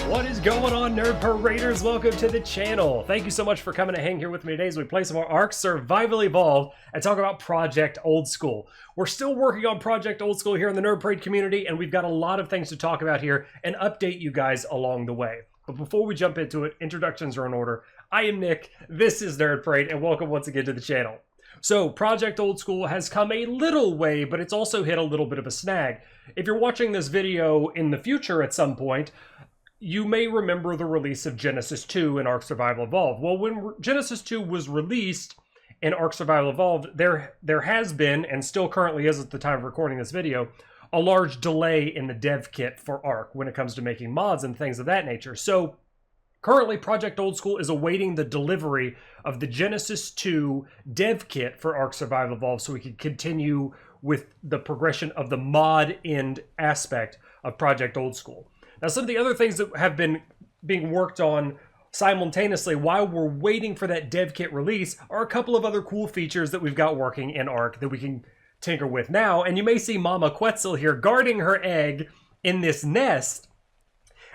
What is going on, Nerd Paraders? Welcome to the channel. Thank you so much for coming to hang here with me today as we play some more ARK Survival Evolved and talk about Project Old School. We're still working on Project Old School here in the Nerd Parade community, and we've got a lot of things to talk about here and update you guys along the way. But before we jump into it, introductions are in order. I am Nick, this is Nerd Parade, and welcome once again to the channel. So, Project Old School has come a little way, but it's also hit a little bit of a snag. If you're watching this video in the future at some point, you may remember the release of Genesis 2 in ARK Survival Evolved. Well, when Genesis 2 was released in ARK Survival Evolved, there has been, and still currently is at the time of recording this video, a large delay in the dev kit for ARK when it comes to making mods and things of that nature. So, currently, Project Old School is awaiting the delivery of the Genesis 2 dev kit for ARK Survival Evolved so we can continue with the progression of the mod end aspect of Project Old School. Now, some of the other things that have been being worked on simultaneously while we're waiting for that dev kit release are a couple of other cool features that we've got working in ARK that we can tinker with now. And you may see Mama Quetzal here guarding her egg in this nest.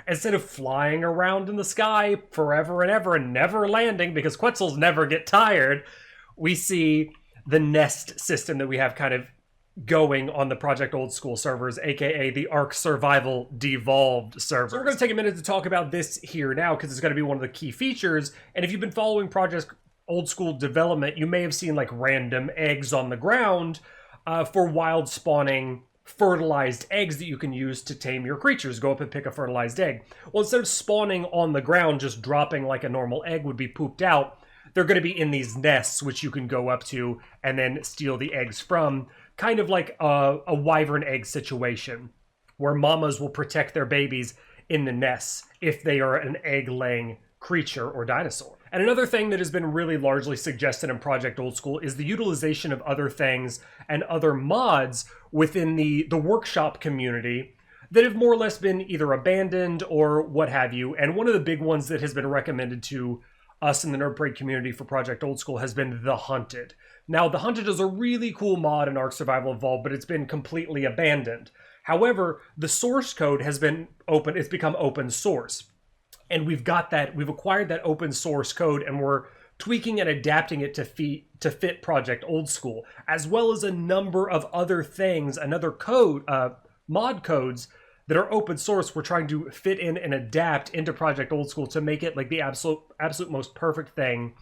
Instead of flying around in the sky forever and ever and never landing, because Quetzals never get tired, we see the nest system that we have kind of going on the Project Old School servers, aka the ARK Survival Devolved servers. So we're going to take a minute to talk about this here now because it's going to be one of the key features. And if you've been following Project Old School development, you may have seen like random eggs on the ground for wild spawning fertilized eggs that you can use to tame your creatures. Go up and pick a fertilized egg. Well, instead of spawning on the ground, just dropping like a normal egg would be pooped out, they're going to be in these nests, which you can go up to and then steal the eggs from. Kind of like a wyvern egg situation, where mamas will protect their babies in the nests if they are an egg-laying creature or dinosaur. And another thing that has been really largely suggested in Project Old School is the utilization of other things and other mods within the workshop community that have more or less been either abandoned or what have you. And one of the big ones that has been recommended to us in the Nerd Parade community for Project Old School has been The Hunted. Now, The Hunted is a really cool mod in ARK Survival Evolved, but it's been completely abandoned. However, the source code has been open, it's become open source. And we've acquired that open source code, and we're tweaking and adapting it to fit Project Old School, as well as a number of other things, another code, mod codes that are open source. We're trying to fit in and adapt into Project Old School to make it like the absolute most perfect thing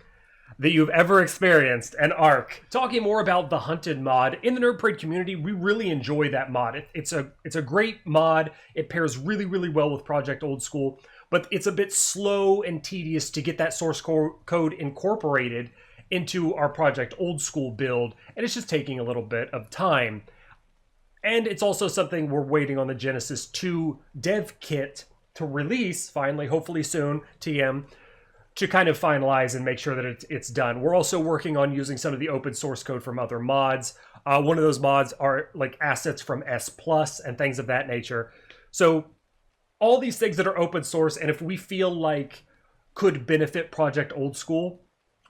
that you've ever experienced in ARK. Talking more about the Hunted mod, in the Nerd Parade community, we really enjoy that mod. It's a great mod. It pairs really, really well with Project Old School, but it's a bit slow and tedious to get that source code incorporated into our Project Old School build, and it's just taking a little bit of time. And it's also something we're waiting on the Genesis 2 dev kit to release, finally, hopefully soon, TM, to kind of finalize and make sure that it's done. We're also working on using some of the open source code from other mods. One of those mods are like assets from S+ and things of that nature. So all these things that are open source, and if we feel like could benefit Project Old School,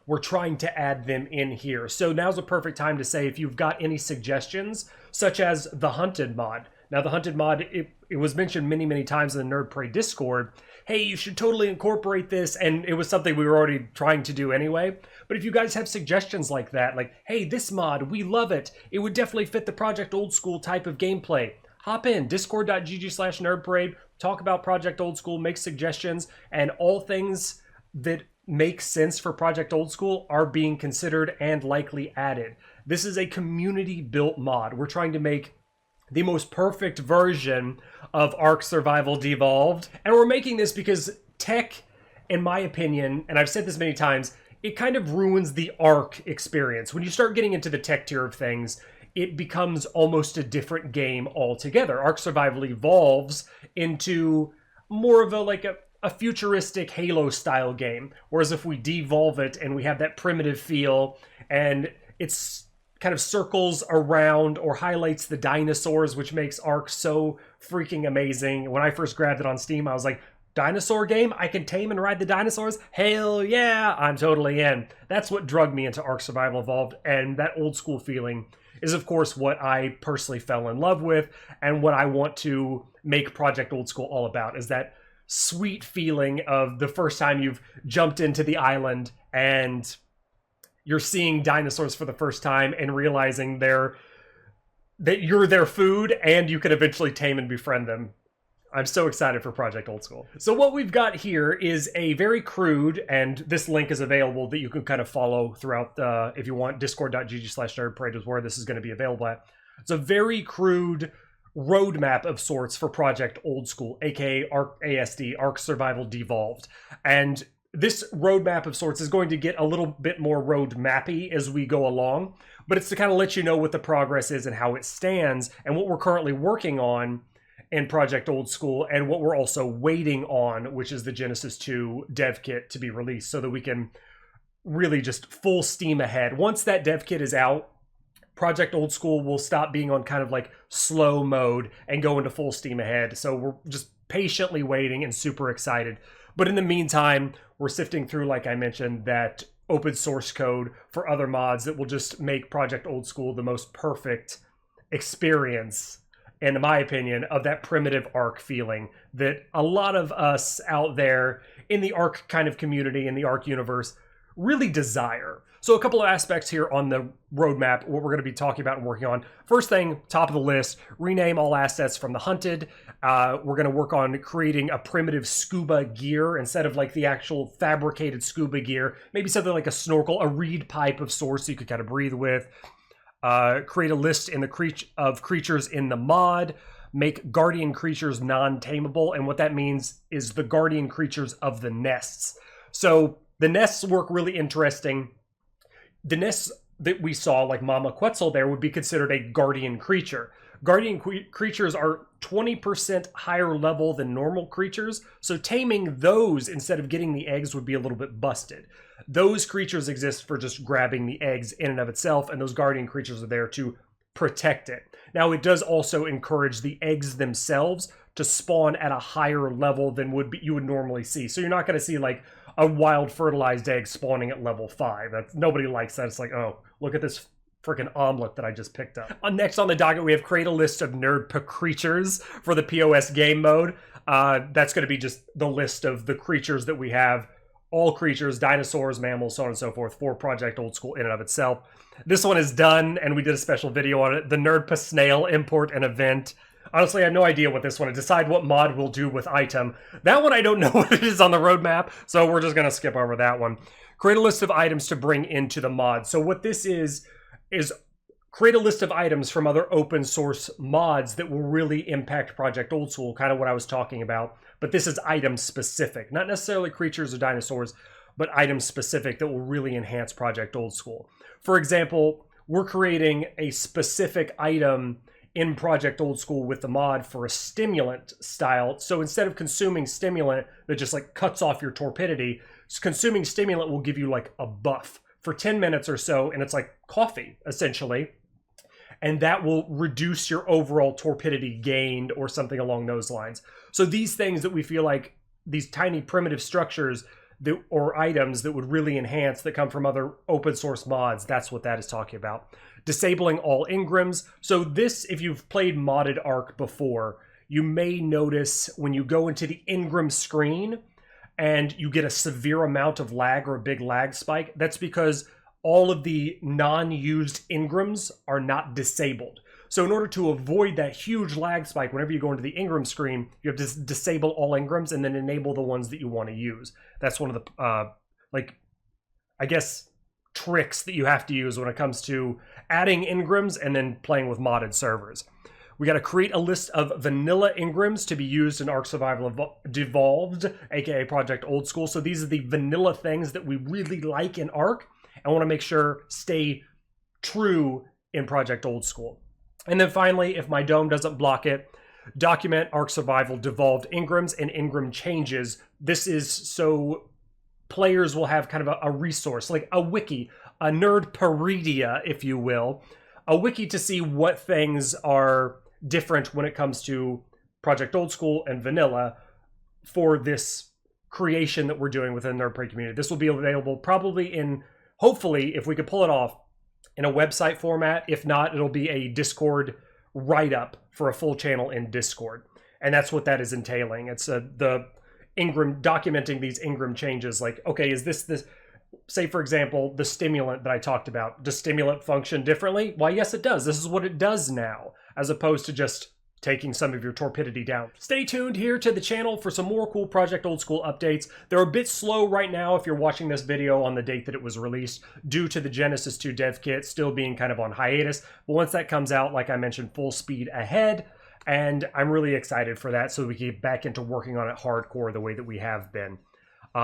we're trying to add them in here. So now's a perfect time to say if you've got any suggestions, such as the Hunted mod. Now, the Hunted mod, it was mentioned many, many times in the Nerd Parade Discord. Hey, you should totally incorporate this, and it was something we were already trying to do anyway. But if you guys have suggestions like that, like, hey, this mod, we love it. It would definitely fit the Project Old School type of gameplay. Hop in, discord.gg/nerdparade, talk about Project Old School, make suggestions, and all things that make sense for Project Old School are being considered and likely added. This is a community-built mod. We're trying to make the most perfect version of ARK Survival Devolved. And we're making this because tech, in my opinion, and I've said this many times, it kind of ruins the ARK experience. When you start getting into the tech tier of things, it becomes almost a different game altogether. ARK Survival evolves into more of a futuristic Halo-style game. Whereas if we devolve it and we have that primitive feel, and it's kind of circles around or highlights the dinosaurs, which makes ARK so freaking amazing. When I first grabbed it on Steam, I was like, dinosaur game? I can tame and ride the dinosaurs? Hell yeah, I'm totally in. That's what drugged me into ARK Survival Evolved, and that old school feeling is, of course, what I personally fell in love with, and what I want to make Project Old School all about, is that sweet feeling of the first time you've jumped into the island and you're seeing dinosaurs for the first time and realizing that you're their food and you can eventually tame and befriend them. I'm so excited for Project Old School. So what we've got here is a very crude, and this link is available that you can kind of follow throughout the, if you want, discord.gg/nerdparade is where this is going to be available at. It's a very crude roadmap of sorts for Project Old School, aka ARK ASD, ARK Survival Devolved. And this roadmap of sorts is going to get a little bit more road mappy as we go along, but it's to kind of let you know what the progress is and how it stands and what we're currently working on in Project Old School, and what we're also waiting on, which is the Genesis 2 dev kit to be released so that we can really just full steam ahead. Once that dev kit is out, Project Old School will stop being on kind of like slow mode and go into full steam ahead. So we're just patiently waiting and super excited. But in the meantime, we're sifting through, like I mentioned, that open source code for other mods that will just make Project Old School the most perfect experience, in my opinion, of that primitive ARK feeling that a lot of us out there in the ARK kind of community, in the ARK universe, really desire. So a couple of aspects here on the roadmap, what we're going to be talking about and working on. First thing, top of the list, rename all assets from the hunted. We're going to work on creating a primitive scuba gear instead of like the actual fabricated scuba gear. Maybe something like a snorkel, a reed pipe of sorts so you could kind of breathe with. Create a list in the of creatures in the mod. Make guardian creatures non-tameable, and what that means is the guardian creatures of the nests. So the nests work really interesting. The nests that we saw, like Mama Quetzal there, would be considered a guardian creature. Guardian creatures are 20% higher level than normal creatures, so taming those instead of getting the eggs would be a little bit busted. Those creatures exist for just grabbing the eggs in and of itself, and those guardian creatures are there to protect it. Now, it does also encourage the eggs themselves to spawn at a higher level than you would normally see. So you're not going to see like a wild fertilized egg spawning at level 5. Nobody likes that. It's like, oh, look at this freaking omelet that I just picked up. Next on the docket, we have create a list of nerd creatures for the POS game mode. That's going to be just the list of the creatures that we have. All creatures, dinosaurs, mammals, so on and so forth, for Project Old School in and of itself. This one is done, and we did a special video on it. The Nerd Snail import and event. Honestly, I have no idea what this one is. Decide what mod we'll do with item. That one, I don't know what it is on the roadmap, so we're just going to skip over that one. Create a list of items to bring into the mod. So what this is create a list of items from other open source mods that will really impact Project Old School, kind of what I was talking about. But this is item specific, not necessarily creatures or dinosaurs, but item specific that will really enhance Project Old School. For example, we're creating a specific item in Project Old School with the mod for a stimulant style. So instead of consuming stimulant that just like cuts off your torpidity, consuming stimulant will give you like a buff for 10 minutes or so, and it's like coffee essentially. And that will reduce your overall torpidity gained or something along those lines. So these things that we feel like, these tiny primitive structures that, or items that would really enhance, that come from other open source mods, that's what that is talking about. Disabling all engrams. So this, if you've played modded ARK before, you may notice when you go into the engram screen and you get a severe amount of lag or a big lag spike, that's because all of the non-used engrams are not disabled. So in order to avoid that huge lag spike, whenever you go into the engram screen, you have to disable all engrams and then enable the ones that you want to use. That's one of the, I guess, tricks that you have to use when it comes to adding engrams and then playing with modded servers. We got to create a list of vanilla engrams to be used in ARK Survival Devolved, aka Project Old School. So these are the vanilla things that we really like in ARK. I want to make sure stay true in Project Old School. And then finally, if my dome doesn't block it, document ARK Survival Devolved engrams and engram changes. This is so players will have kind of a resource, like a wiki, a nerdpedia, if you will, a wiki to see what things are different when it comes to Project Old School and vanilla for this creation that we're doing within the Nerd community. This will be available probably in, hopefully, if we could pull it off, in a website format. If not, it'll be a Discord write-up for a full channel in Discord. And that's what that is entailing. It's Engram, documenting these Engram changes. Like, okay, is this, say for example, the stimulant that I talked about, does stimulant function differently? Why, yes it does. This is what it does now, as opposed to just taking some of your torpidity down. Stay tuned here to the channel for some more cool Project Old School updates. They're a bit slow right now if you're watching this video on the date that it was released, due to the Genesis 2 dev kit still being kind of on hiatus. But once that comes out, like I mentioned, full speed ahead. And I'm really excited for that, so we can get back into working on it hardcore the way that we have been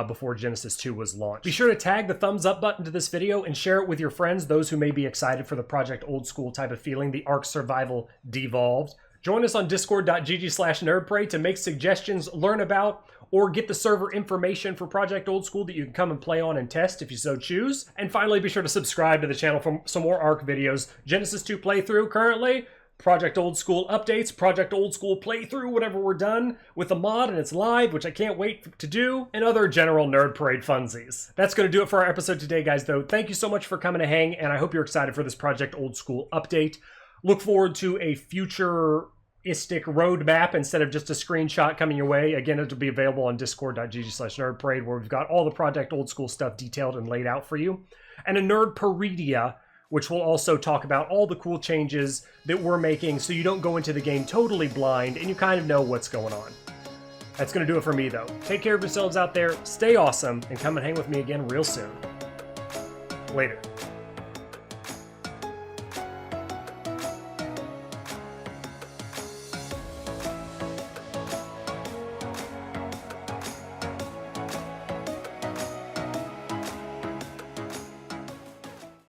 before Genesis 2 was launched. Be sure to tag the thumbs up button to this video and share it with your friends, those who may be excited for the Project Old School type of feeling, the ARK Survival Devolved. Join us on discord.gg/nerdprey to make suggestions, learn about, or get the server information for Project Old School that you can come and play on and test if you so choose. And finally, be sure to subscribe to the channel for some more ARK videos. Genesis 2 playthrough currently, Project Old School updates, Project Old School playthrough, whenever we're done with the mod and it's live, which I can't wait to do, and other general Nerd Parade funsies. That's going to do it for our episode today, guys, though. Thank you so much for coming to hang, and I hope you're excited for this Project Old School update. Look forward to a future roadmap instead of just a screenshot coming your way. Again, it'll be available on discord.gg/nerdparade, where we've got all the Project Old School stuff detailed and laid out for you. And a Nerdparedia, which will also talk about all the cool changes that we're making so you don't go into the game totally blind and you kind of know what's going on. That's going to do it for me, though. Take care of yourselves out there, stay awesome, and come and hang with me again real soon. Later.